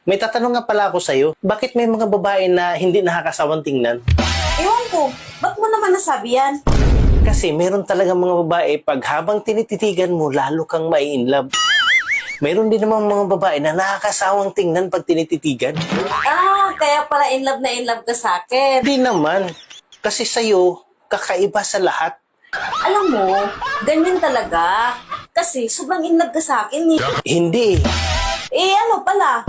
May tatanong nga pala ako sa'yo. Bakit may mga babae na hindi nakakasawang tingnan? Ewan ko, ba't mo naman nasabi yan? Kasi meron talaga mga babae pag habang tinititigan mo, lalo kang mai-inlove. Meron din namang mga babae na nakakasawang tingnan pag tinititigan. Kaya pala in love ka sa akin. Hindi naman. Kasi sa'yo, kakaiba sa lahat. Alam mo, ganyan talaga. Kasi sobrang in love ka sa akin eh. Hindi. Ano pala?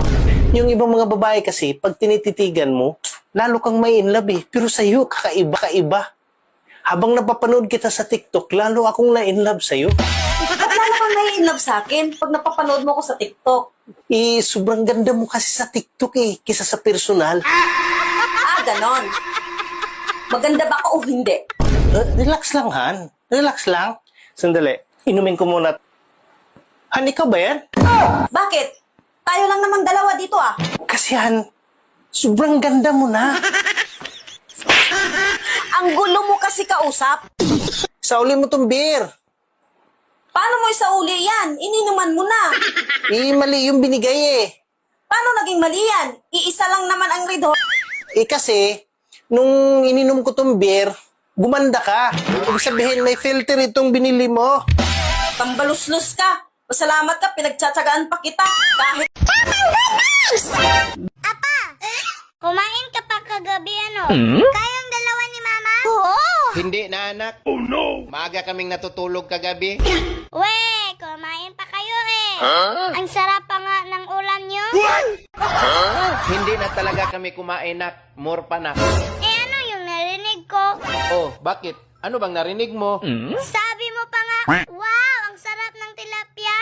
Yung ibang mga babae kasi, pag tinititigan mo, lalo kang mai-inlove eh. Pero sa'yo, kakaiba. Habang napapanood kita sa TikTok, lalo akong na-inlove sa'yo. Ba't lalo kang nai-inlove sa akin pag napapanood mo ko sa TikTok? Sobrang ganda mo kasi sa TikTok kisa sa personal. Ganon. Maganda ba ako o hindi? Relax lang, Han. Relax lang. Sandali, inumin ko muna. Han, ikaw ba yan? Bakit? Tayo lang namang dalawa dito ah. Kasi Han, sobrang ganda mo na. Ang gulo mo kasi kausap. Sauli mo tong beer. Paano mo isauli yan? Ininuman mo na. Mali yung binigay Paano naging mali yan? Iisa lang naman ang Red Hot. Kasi, nung ininom ko tong beer, gumanda ka. Ibig sabihin, may filter itong binili mo. Pambaluslos ka. Pasalamat ka, pinagtsatsagaan pa kita. Kahit... Kumain ka pa kagabi Kayang dalawa ni Mama? Oo! Hindi na anak. Oh no! Maaga kaming natutulog kagabi. We, kumain pa kayo Ang sarap pa nga ng ulam nyo. Hindi na talaga kami kumain nak. More pa na. Ano yung narinig ko? Oh, bakit? Ano bang narinig mo? Sabi mo pa nga, wow, ang sarap ng tilapia.